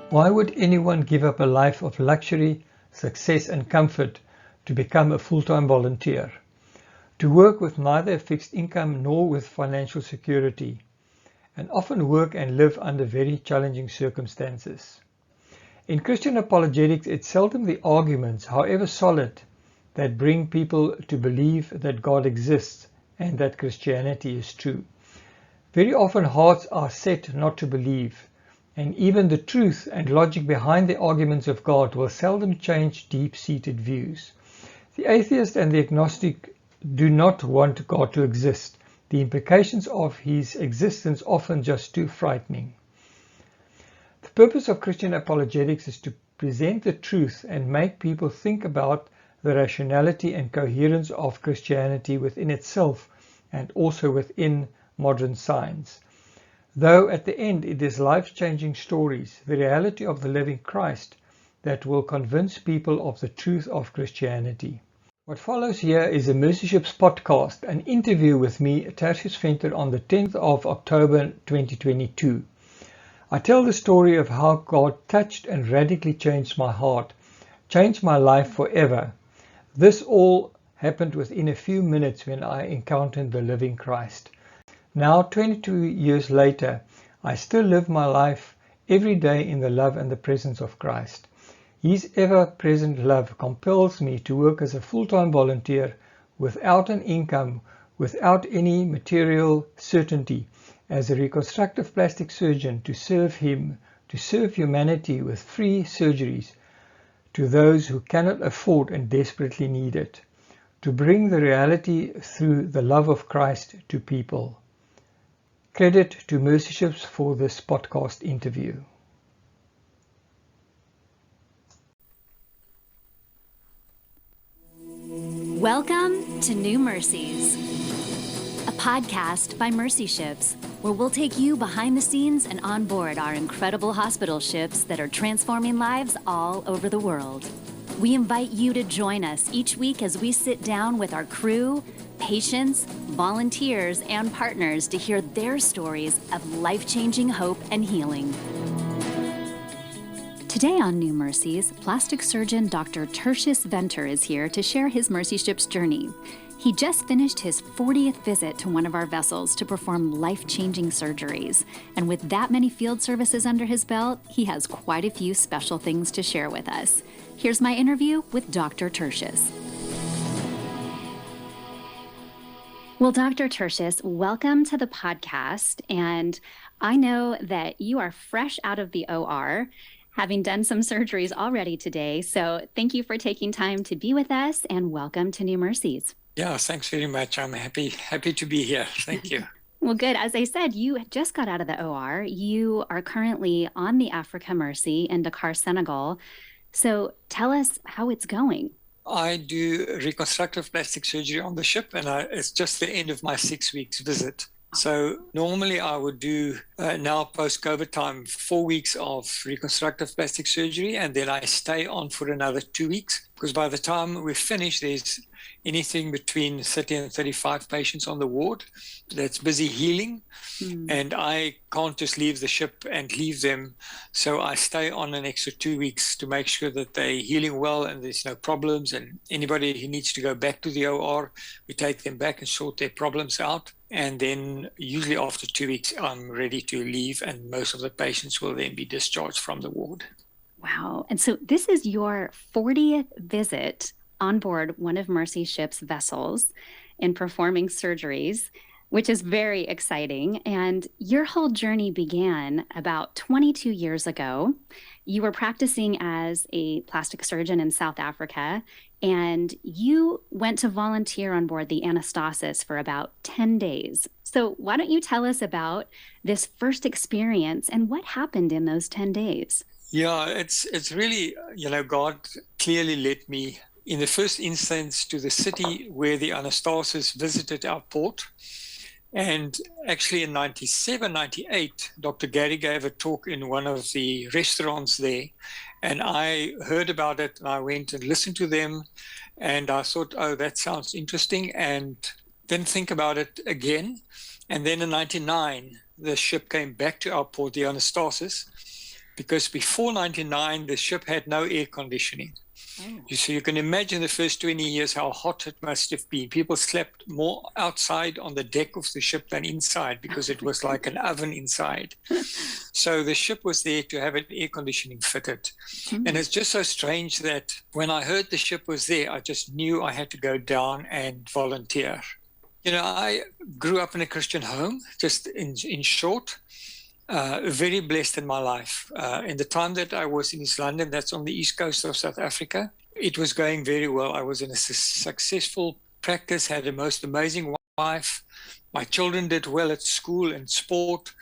Why would anyone give up a life of luxury, success and comfort to become a full-time volunteer? To work with neither a fixed income nor with financial security, and often work and live under very challenging circumstances. In Christian apologetics, it's seldom the arguments, however solid, that bring people to believe that God exists and that Christianity is true. Very often hearts are set not to believe, and even the truth and logic behind the arguments of God will seldom change deep-seated views. The atheist and the agnostic do not want God to exist. The implications of his existence often just too frightening. The purpose of Christian apologetics is to present the truth and make people think about the rationality and coherence of Christianity within itself and also within modern science. Though at the end it is life-changing stories, the reality of the living Christ, that will convince people of the truth of Christianity. What follows here is a Mercy-Ships podcast, an interview with me, Tertius, on the 10th of October 2022. I tell the story of how God touched and radically changed my heart, changed my life forever. This all happened within a few minutes when I encountered the living Christ. Now, 22 years later, I still live my life every day in the love and the presence of Christ. His ever-present love compels me to work as a full-time volunteer without an income, without any material certainty, as a reconstructive plastic surgeon to serve Him, to serve humanity with free surgeries to those who cannot afford and desperately need it, to bring the reality through the love of Christ to people. Credit to Mercy-Ships for this podcast interview. Welcome to New Mercies, a podcast by Mercy-Ships, where we'll take you behind the scenes and on board our incredible hospital ships that are transforming lives all over the world. We invite you to join us each week as we sit down with our crew, patients, volunteers, and partners to hear their stories of life-changing hope and healing. Today on New Mercies, plastic surgeon Dr. Tertius Venter is here to share his Mercy-Ships journey. He just finished his 40th visit to one of our vessels to perform life-changing surgeries. And with that many field services under his belt, he has quite a few special things to share with us. Here's my interview with Dr. Tertius. Well, Dr. Tertius, welcome to the podcast. And I know that you are fresh out of the OR, having done some surgeries already today. So thank you for taking time to be with us, and welcome to New Mercies. Yeah, thanks very much. I'm happy to be here. Thank you. Well, good. As I said, you just got out of the OR. You are currently on the Africa Mercy in Dakar, Senegal. So tell us how it's going. I do reconstructive plastic surgery on the ship, and it's just the end of my 6 weeks visit. So normally I would do, now post-COVID time, 4 weeks of reconstructive plastic surgery, and then I stay on for another 2 weeks, because by the time we finish, there's anything between 30 and 35 patients on the ward that's busy healing. And I can't just leave the ship and leave them. So I stay on an extra 2 weeks to make sure that they're healing well and there's no problems. And anybody who needs to go back to the OR, we take them back and sort their problems out. And then usually after 2 weeks, I'm ready to leave, and most of the patients will then be discharged from the ward. Wow. And so this is your 40th visit on board one of Mercy-Ships' vessels in performing surgeries, which is very exciting. And your whole journey began about 22 years ago. You were practicing as a plastic surgeon in South Africa, and you went to volunteer on board the Anastasis for about 10 days. So why don't you tell us about this first experience and what happened in those 10 days? Yeah, it's really, God clearly led me in the first instance to the city where the Anastasis visited our port. And actually in 97, 98, Dr. Gary gave a talk in one of the restaurants there. And I heard about it, and I went and listened to them. And I thought, oh, that sounds interesting. And then think about it again. And then in 99, the ship came back to our port, the Anastasis. because before 99, the ship had no air conditioning. Oh. So you can imagine the first 20 years how hot it must have been. People slept more outside on the deck of the ship than inside because it was like an oven inside. So the ship was there to have an air conditioning fitted. And it's just so strange that when I heard the ship was there, I just knew I had to go down and volunteer. You know, I grew up in a Christian home, just in short. Very blessed in my life. In the time that I was in East London, that's on the east coast of South Africa, it was going very well. I was in a successful practice, had a most amazing wife. My children did well at school and sport.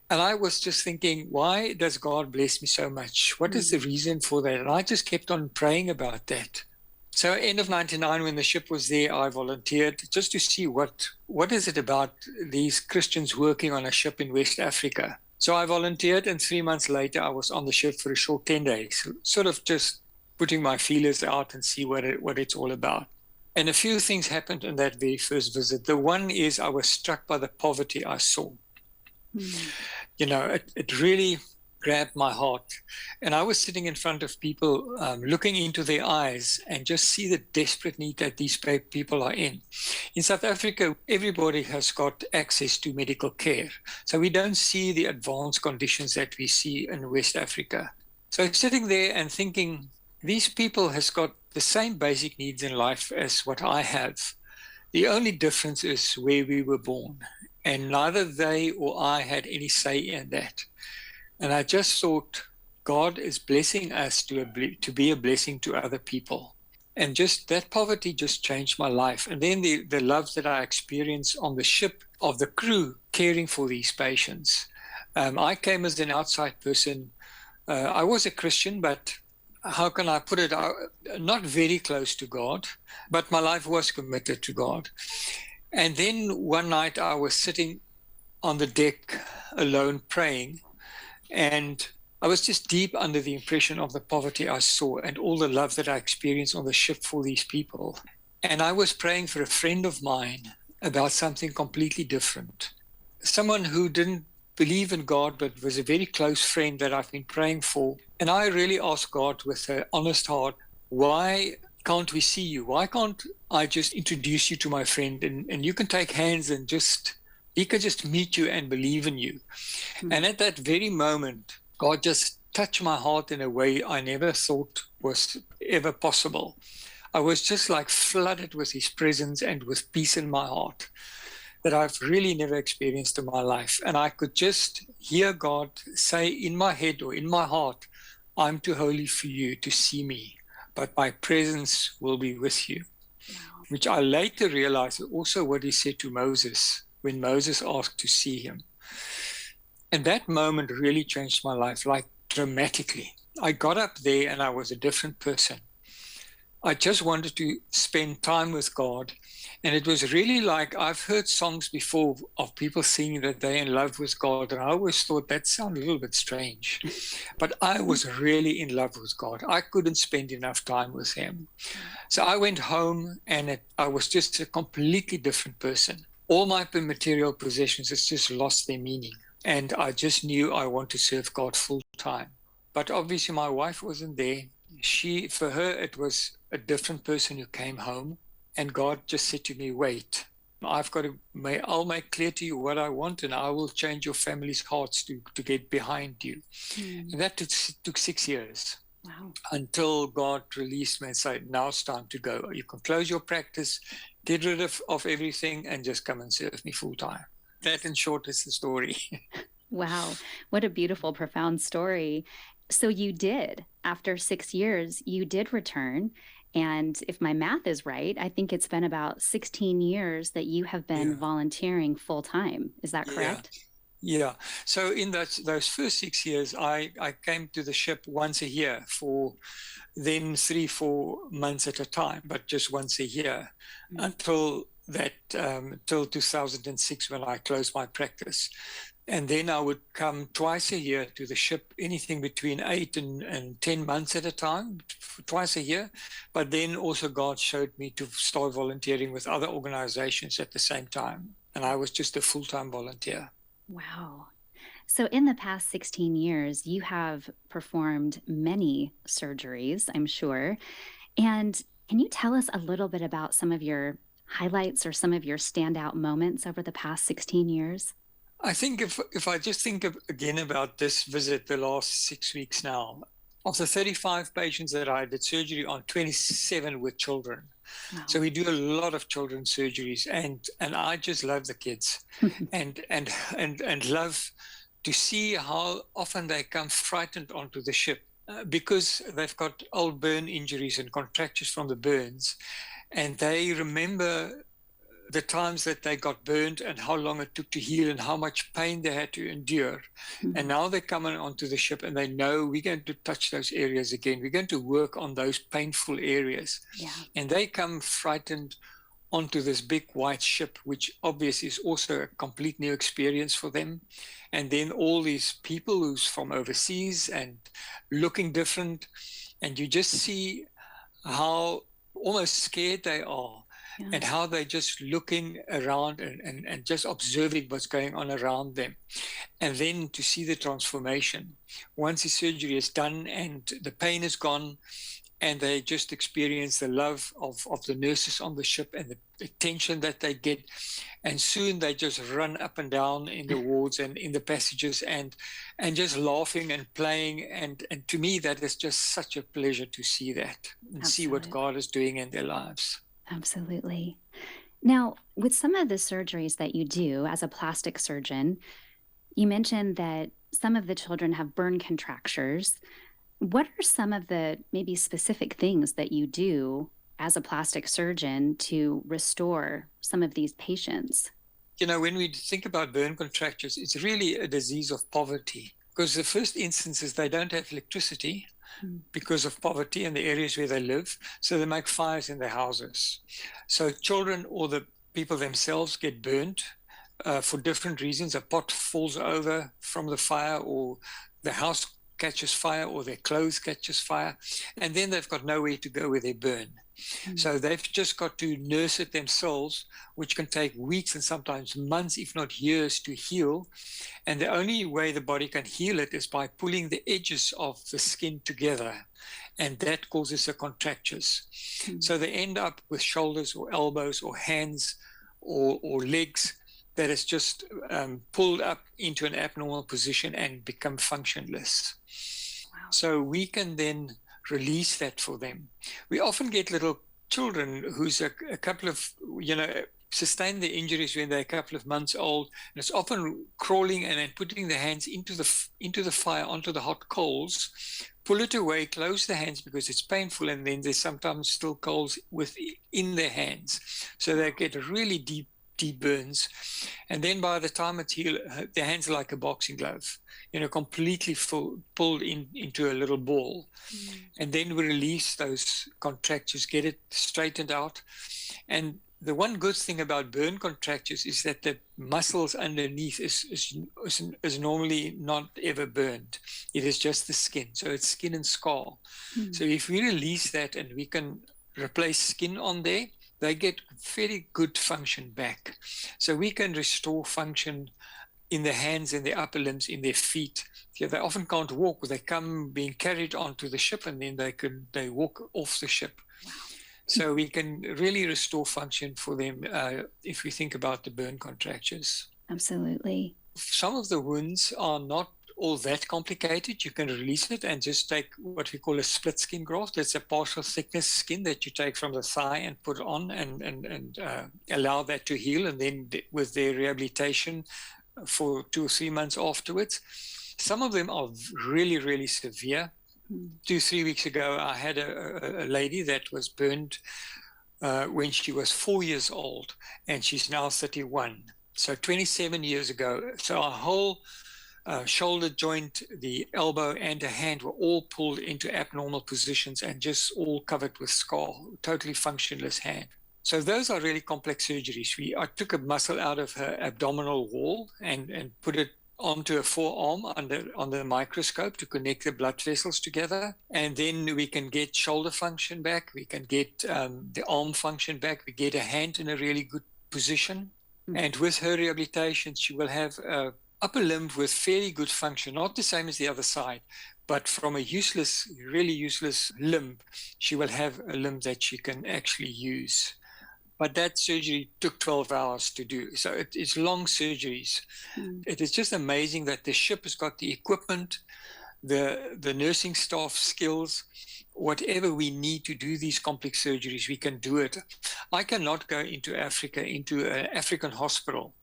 And I was just thinking, why does God bless me so much? What is the reason for that? And I just kept on praying about that. So end of 99, when the ship was there, I volunteered just to see what is it about these Christians working on a ship in West Africa. So I volunteered, and 3 months later, I was on the ship for a short 10 days, sort of just putting my feelers out and see what it's all about. And a few things happened in that very first visit. The one is I was struck by the poverty I saw. You know, it really grabbed my heart. And I was sitting in front of people, looking into their eyes and just see the desperate need that these people are in. In South Africa, everybody has got access to medical care. So we don't see the advanced conditions that we see in West Africa. So sitting there and thinking, these people has got the same basic needs in life as what I have. The only difference is where we were born. And neither they or I had any say in that. And I just thought, God is blessing us to be a blessing to other people. And just that poverty just changed my life. And then the love that I experienced on the ship of the crew caring for these patients. I came as an outside person. I was a Christian, but how can I put it? Not very close to God, but my life was committed to God. And then one night I was sitting on the deck alone praying. And I was just deep under the impression of the poverty I saw and all the love that I experienced on the ship for these people. And I was praying for a friend of mine about something completely different. Someone who didn't believe in God, but was a very close friend that I've been praying for. And I really asked God with an honest heart, why can't we see you? Why can't I just introduce you to my friend and you can take hands and he can just meet you and believe in you. And at that very moment, God just touched my heart in a way I never thought was ever possible. I was just like flooded with his presence and with peace in my heart that I've really never experienced in my life. And I could just hear God say in my head or in my heart, I'm too holy for you to see me, but my presence will be with you. Wow. Which I later realized is also what he said to Moses when Moses asked to see him. And that moment really changed my life, like dramatically. I got up there and I was a different person. I just wanted to spend time with God. And it was really like, I've heard songs before of people singing that they're in love with God. And I always thought that sounded a little bit strange. But I was really in love with God. I couldn't spend enough time with him. So I went home and I was just a completely different person. All my material possessions has just lost their meaning. And I just knew I want to serve God full time. But obviously my wife wasn't there. For her, it was a different person who came home. And God just said to me, wait, I'll make clear to you what I want, and I will change your family's hearts to get behind you. And that took 6 years. Wow. Until God released me and said, now it's time to go. You can close your practice, get rid of everything, and just come and serve me full time. That, in short, is the story. Wow. What a beautiful, profound story. So you did, after 6 years, you did return. And if my math is right, I think it's been about 16 years that you have been volunteering full time. Is that correct? Yeah. So in those first 6 years, I came to the ship once a year for then 3-4 months at a time, but just once a year until 2006 when I closed my practice. And then I would come twice a year to the ship, anything between 8 and 10 months at a time, twice a year. But then also God showed me to start volunteering with other organizations at the same time. And I was just a full-time volunteer. Wow. So in the past 16 years, you have performed many surgeries, I'm sure. And can you tell us a little bit about some of your highlights or some of your standout moments over the past 16 years? I think if I just think again about this visit the last 6 weeks now, of the 35 patients that I did surgery on, 27 were children. Wow. So we do a lot of children's surgeries, and I just love the kids, and love to see how often they come frightened onto the ship because they've got old burn injuries and contractures from the burns, and they remember the times that they got burned and how long it took to heal and how much pain they had to endure. And now they're coming onto the ship and they know we're going to touch those areas again. We're going to work on those painful areas. Yeah. And they come frightened onto this big white ship, which obviously is also a complete new experience for them. And then all these people who's from overseas and looking different. And you just see how almost scared they are. Yeah. And how they're just looking around and just observing what's going on around them. And then to see the transformation. Once the surgery is done and the pain is gone, and they just experience the love of the nurses on the ship and the attention that they get. And soon they just run up and down in the wards and in the passages and just laughing and playing. And to me, that is just such a pleasure to see that and see what God is doing in their lives. Absolutely. Now, with some of the surgeries that you do as a plastic surgeon, you mentioned that some of the children have burn contractures. What are some of the maybe specific things that you do as a plastic surgeon to restore some of these patients? You know, when we think about burn contractures, it's really a disease of poverty, because the first instance is they don't have electricity because of poverty in the areas where they live. So they make fires in their houses. So children or the people themselves get burnt for different reasons. A pot falls over from the fire, or the house catches fire, or their clothes catches fire. And then they've got nowhere to go where they burn. So they've just got to nurse it themselves, which can take weeks and sometimes months, if not years, to heal. And the only way the body can heal it is by pulling the edges of the skin together. And that causes the contractures. So they end up with shoulders or elbows or hands or legs that is just pulled up into an abnormal position and become functionless. Wow. So we can then release that for them. We often get little children who's a couple of, sustain the injuries when they're a couple of months old, and it's often crawling and then putting the hands into the fire, onto the hot coals, pull it away, close the hands because it's painful, and then there's sometimes still coals within their hands. So they get really deep burns, and then by the time it's healed, their hands are like a boxing glove, completely pulled into a little ball. And then we release those contractures, get it straightened out. And the one good thing about burn contractures is that the muscles underneath is normally not ever burned. It is just the skin, so it's skin and scar. So if we release that and we can replace skin on there, they get very good function back. So we can restore function in their hands, in their upper limbs, in their feet. Yeah, they often can't walk. They come being carried onto the ship, and then they walk off the ship. Wow. So we can really restore function for them if we think about the burn contractures. Absolutely. Some of the wounds are not all that complicated. You can release it and just take what we call a split skin graft. It's a partial thickness skin that you take from the thigh and put on and allow that to heal. And then with their rehabilitation for 2 or 3 months afterwards. Some of them are really, really severe. 2 or 3 weeks ago, I had a lady that was burned when she was 4 years old, and she's now 31. So 27 years ago. So our whole shoulder joint, the elbow and the hand were all pulled into abnormal positions and just all covered with scar, totally functionless hand. So those are really complex surgeries. I took a muscle out of her abdominal wall and put it onto a forearm under the microscope to connect the blood vessels together. And then we can get shoulder function back. We can get the arm function back. We get a hand in a really good position. And with her rehabilitation, she will have upper limb with fairly good function, not the same as the other side, but from a useless, really useless limb, she will have a limb that she can actually use. But that surgery took 12 hours to do. So it's long surgeries. It is just amazing that the ship has got the equipment, the nursing staff skills, whatever we need to do these complex surgeries, we can do it. I cannot go into Africa, into an African hospital,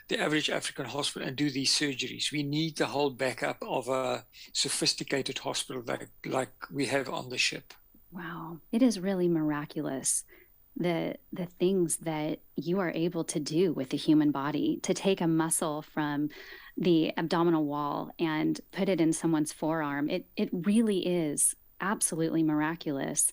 the average African hospital, and do these surgeries. We need the whole backup of a sophisticated hospital like we have on the ship. Wow. It is really miraculous, the things that you are able to do with the human body, to take a muscle from the abdominal wall and put it in someone's forearm. It really is absolutely miraculous.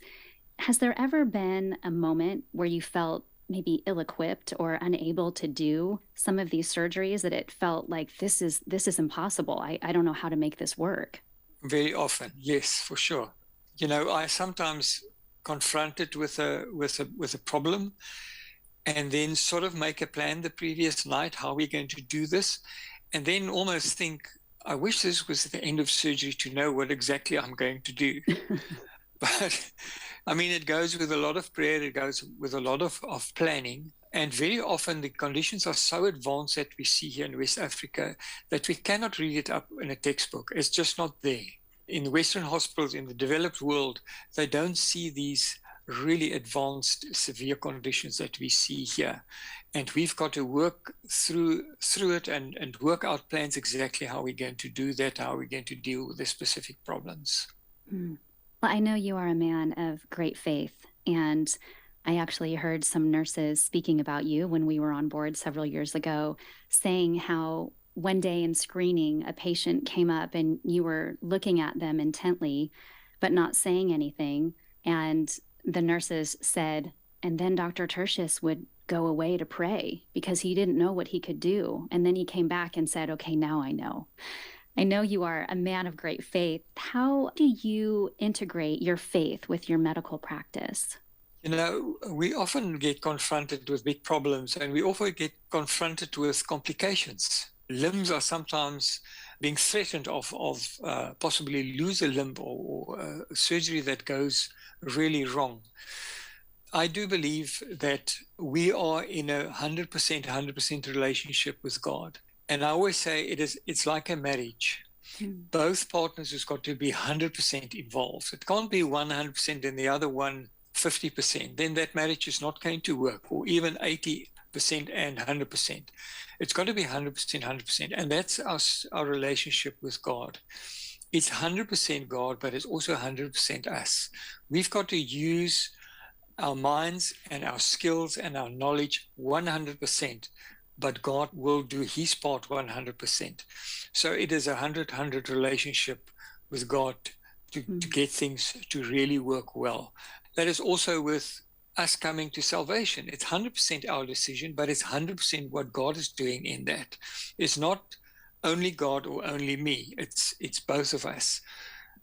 Has there ever been a moment where you felt maybe ill-equipped or unable to do some of these surgeries, that it felt like this is impossible? I don't know how to make this work. Very often, yes, for sure. You know, I sometimes confronted with a problem and then sort of make a plan the previous night, how we're going to do this, and then almost think, I wish this was the end of surgery to know what exactly I'm going to do. But I mean, it goes with a lot of prayer, it goes with a lot of planning. And very often the conditions are so advanced that we see here in West Africa that we cannot read it up in a textbook. It's just not there. In the Western hospitals, in the developed world, they don't see these really advanced, severe conditions that we see here. And we've got to work through it and work out plans exactly how we're going to do that, how we're going to deal with the specific problems. Well, I know you are a man of great faith, and I actually heard some nurses speaking about you when we were on board several years ago, saying how one day in screening, a patient came up and you were looking at them intently, but not saying anything. And the nurses said, and then Dr. Tertius would go away to pray because he didn't know what he could do. And then he came back and said, okay, now I know. I know you are a man of great faith. How do you integrate your faith with your medical practice? You know, we often get confronted with big problems, and we also get confronted with complications. Limbs are sometimes being threatened of possibly lose a limb or surgery that goes really wrong. I do believe that we are in a 100% relationship with God. And I always say it's like a marriage. Both partners has got to be 100% involved. It can't be 100% and the other one 50%. Then that marriage is not going to work, or even 80% and 100%. It's got to be 100%, 100%. And that's our relationship with God. It's 100% God, but it's also 100% us. We've got to use our minds and our skills and our knowledge 100%. But God will do his part 100%. So it is a 100-100 relationship with God to get things to really work well. That is also with us coming to salvation. It's 100% our decision, but it's 100% what God is doing in that. It's not only God or only me. It's both of us.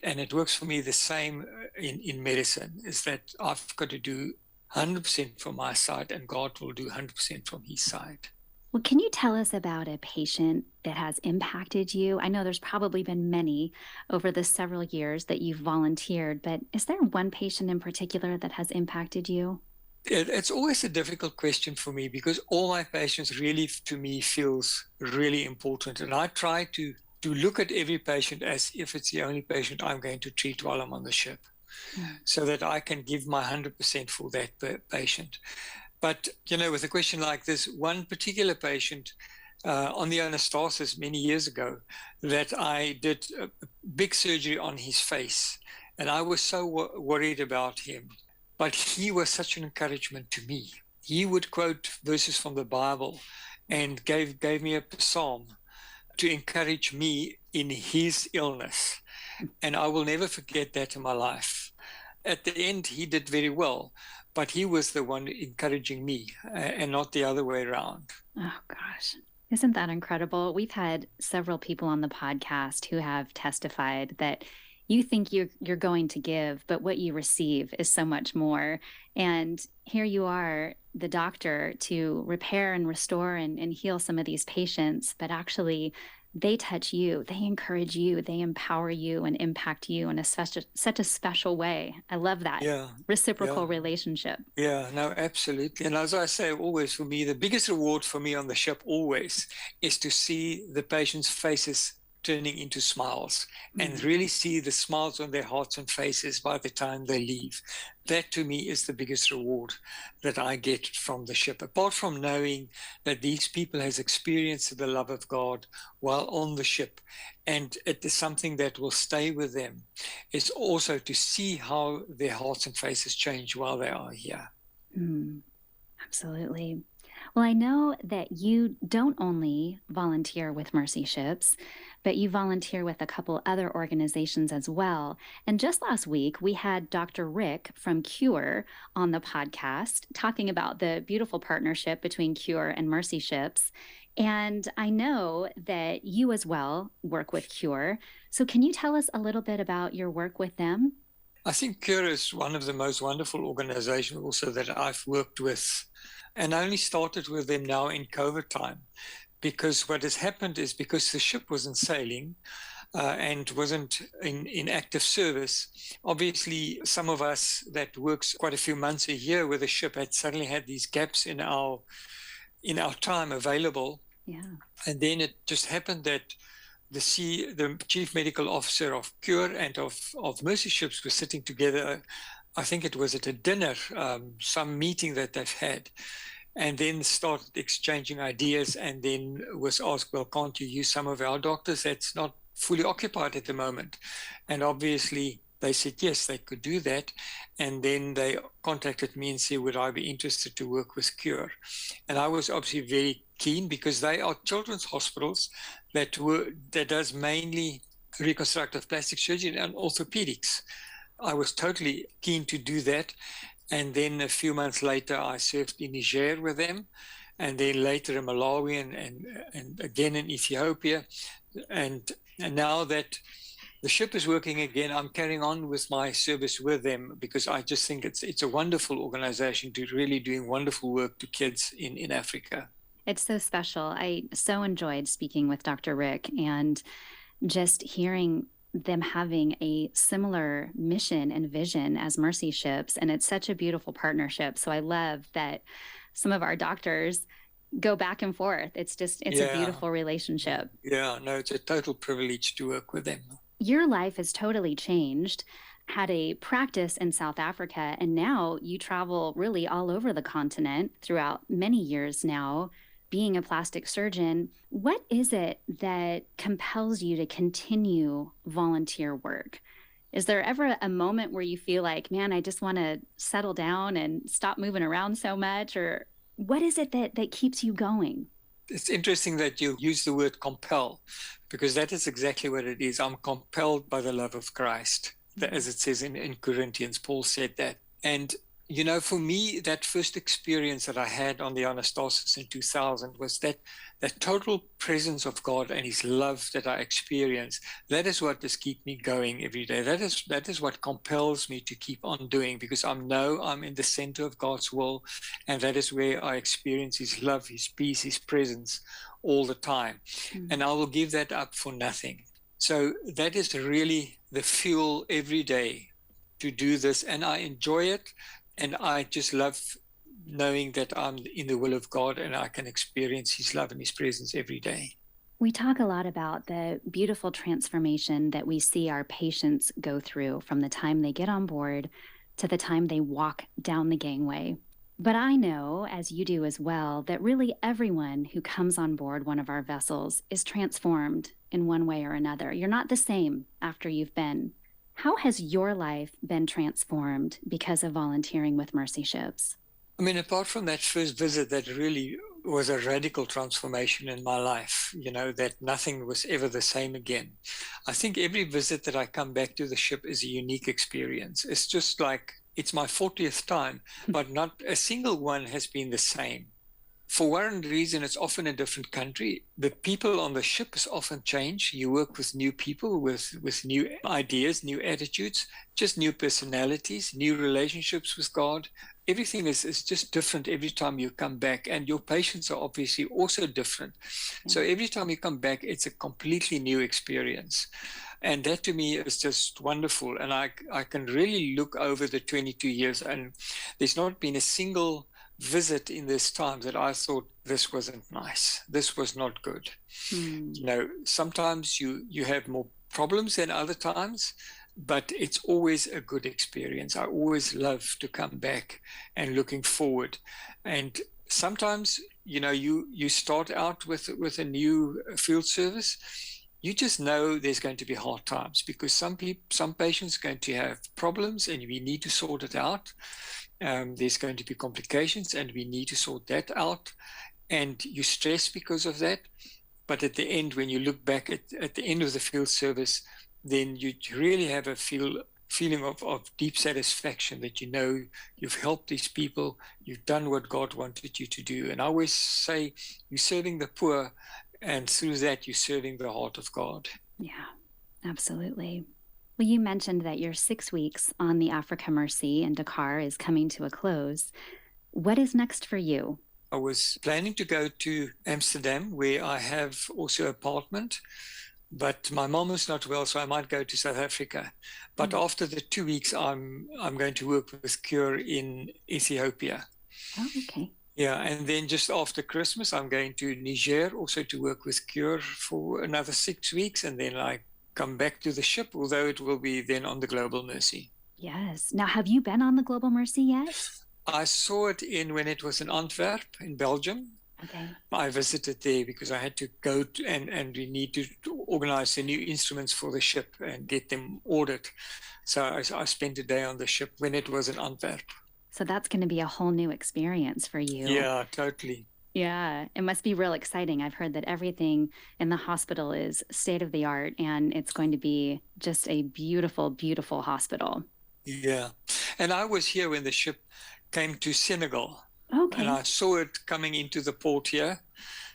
And it works for me the same in medicine, is that I've got to do 100% from my side, and God will do 100% from his side. Well, can you tell us about a patient that has impacted you? I know there's probably been many over the several years that you've volunteered, but is there one patient in particular that has impacted you? It's always a difficult question for me because all my patients really, to me, feels really important. And I try to look at every patient as if it's the only patient I'm going to treat while I'm on the ship, so that I can give my 100% for that patient. But, you know, with a question like this, one particular patient on the anastosis many years ago that I did a big surgery on his face, and I was so worried about him. But he was such an encouragement to me. He would quote verses from the Bible and gave me a psalm to encourage me in his illness. And I will never forget that in my life. At the end, he did very well. But he was the one encouraging me and not the other way around. Oh, gosh. Isn't that incredible? We've had several people on the podcast who have testified that you think you're going to give, but what you receive is so much more. And here you are, the doctor, to repair and restore and heal some of these patients, but actually they touch you, they encourage you, they empower you and impact you in such a special way. I love that reciprocal relationship. Yeah, no, absolutely. And as I say, always for me, the biggest reward for me on the ship always is to see the patients' faces turning into smiles and really see the smiles on their hearts and faces by the time they leave. That to me is the biggest reward that I get from the ship. Apart from knowing that these people has experienced the love of God while on the ship, and it is something that will stay with them, is also to see how their hearts and faces change while they are here. Absolutely. Well, I know that you don't only volunteer with Mercy Ships, but you volunteer with a couple other organizations as well. And just last week, we had Dr. Rick from Cure on the podcast talking about the beautiful partnership between Cure and Mercy Ships. And I know that you as well work with Cure. So can you tell us a little bit about your work with them? I think Cure is one of the most wonderful organizations also that I've worked with. And I only started with them now in COVID time, because what has happened is because the ship wasn't sailing and wasn't in active service, obviously some of us that works quite a few months a year with the ship had suddenly had these gaps in our time available. Yeah. And then it just happened that the chief medical officer of Cure and of Mercy Ships were sitting together. I think it was at a dinner, some meeting that they've had, and then started exchanging ideas, and then was asked, well, can't you use some of our doctors that's not fully occupied at the moment? And obviously they said yes, they could do that. And then they contacted me and said, would I be interested to work with Cure? And I was obviously very keen, because they are children's hospitals that does mainly reconstructive plastic surgery and orthopedics. I was totally keen to do that. And then a few months later, I served in Niger with them, and then later in Malawi and again in Ethiopia. And now that the ship is working again, I'm carrying on with my service with them, because I just think it's a wonderful organization to really doing wonderful work to kids in Africa. It's so special. I so enjoyed speaking with Dr. Rick and just hearing them having a similar mission and vision as Mercy Ships. And it's such a beautiful partnership. So I love that some of our doctors go back and forth. It's a beautiful relationship. Yeah, no, it's a total privilege to work with them. Your life has totally changed. Had a practice in South Africa, and now you travel really all over the continent throughout many years now, being a plastic surgeon. What is it that compels you to continue volunteer work? Is there ever a moment where you feel like, man, I just want to settle down and stop moving around so much? Or what is it that keeps you going? It's interesting that you use the word compel, because that is exactly what it is. I'm compelled by the love of Christ, as it says in Corinthians. Paul said that. And you know, for me, that first experience that I had on the Anastasis in 2000 was that total presence of God and his love that I experienced. That is what just keeps me going every day. That is what compels me to keep on doing, because I know I'm in the center of God's will, and that is where I experience his love, his peace, his presence all the time. And I will give that up for nothing. So that is really the fuel every day to do this, and I enjoy it. And I just love knowing that I'm in the will of God and I can experience his love and his presence every day. We talk a lot about the beautiful transformation that we see our patients go through from the time they get on board to the time they walk down the gangway. But I know, as you do as well, that really everyone who comes on board one of our vessels is transformed in one way or another. You're not the same after you've been. How has your life been transformed because of volunteering with Mercy Ships? I mean, apart from that first visit, that really was a radical transformation in my life, you know, that nothing was ever the same again. I think every visit that I come back to the ship is a unique experience. It's just like, it's my 40th time, but not a single one has been the same. For one reason, it's often a different country. The people on the ship is often changed. You work with new people, with new ideas, new attitudes, just new personalities, new relationships with God, everything is just different every time you come back, and your patients are obviously also different. So every time you come back, it's a completely new experience. And that to me is just wonderful. And I can really look over the 22 years, and there's not been a single visit in this time that I thought this wasn't nice, this was not good. You know, sometimes you have more problems than other times, but it's always a good experience. I always love to come back and looking forward. And sometimes, you know, you start out with a new field service. You just know there's going to be hard times, because some patients are going to have problems and we need to sort it out. There's going to be complications and we need to sort that out. And you stress because of that. But at the end, when you look back at the end of the field service, then you really have a feeling of deep satisfaction that you know you've helped these people, you've done what God wanted you to do. And I always say you're serving the poor, and through that, you're serving the heart of God. Yeah, absolutely. Well, you mentioned that your 6 weeks on the Africa Mercy in Dakar is coming to a close. What is next for you? I was planning to go to Amsterdam, where I have also an apartment, but my mom is not well, so I might go to South Africa. But after the 2 weeks, I'm going to work with Cure in Ethiopia. Oh, okay. Yeah, and then just after Christmas, I'm going to Niger also to work with Cure for another 6 weeks, and then I come back to the ship, although it will be then on the Global Mercy. Yes. Now, have you been on the Global Mercy yet? I saw it when it was in Antwerp in Belgium. Okay. I visited there because I had to go and we need to organize the new instruments for the ship and get them ordered. So I spent a day on the ship when it was in Antwerp. So that's going to be a whole new experience for you. Yeah, totally. Yeah, it must be real exciting. I've heard that everything in the hospital is state of the art, and it's going to be just a beautiful, beautiful hospital. Yeah. And I was here when the ship came to Senegal. Okay. And I saw it coming into the port here,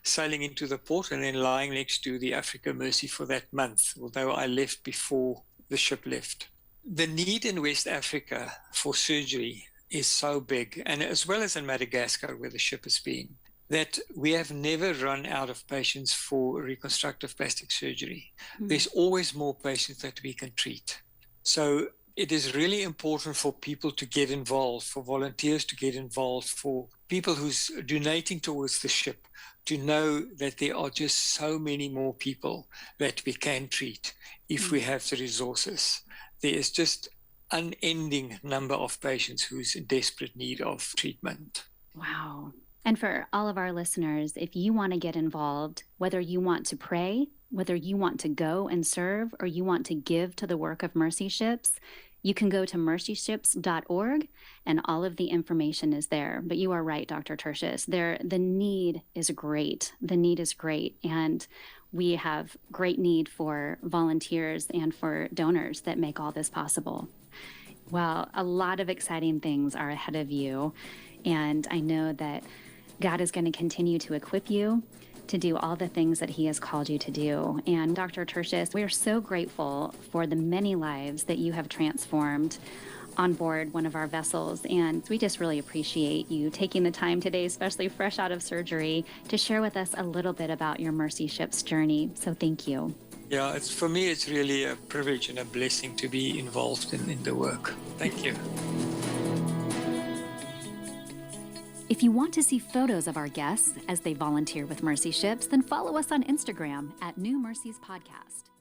sailing into the port, and then lying next to the Africa Mercy for that month, although I left before the ship left. The need in West Africa for surgery is so big, and as well as in Madagascar, where the ship has been, that we have never run out of patients for reconstructive plastic surgery. There's always more patients that we can treat. So it is really important for people to get involved, for volunteers to get involved, for people who's donating towards the ship to know that there are just so many more people that we can treat if we have the resources. There is just unending number of patients who's in desperate need of treatment. Wow. And for all of our listeners, if you want to get involved, whether you want to pray, whether you want to go and serve, or you want to give to the work of Mercy Ships, you can go to mercyships.org, and all of the information is there. But you are right, Dr. Tertius. The need is great. The need is great. And we have great need for volunteers and for donors that make all this possible. Well, a lot of exciting things are ahead of you. And I know that God is going to continue to equip you to do all the things that he has called you to do. And Dr. Tertius, we are so grateful for the many lives that you have transformed on board one of our vessels. And we just really appreciate you taking the time today, especially fresh out of surgery, to share with us a little bit about your Mercy Ships journey. So thank you. Yeah, for me, it's really a privilege and a blessing to be involved in the work. Thank you. If you want to see photos of our guests as they volunteer with Mercy Ships, then follow us on Instagram at New Mercies Podcast.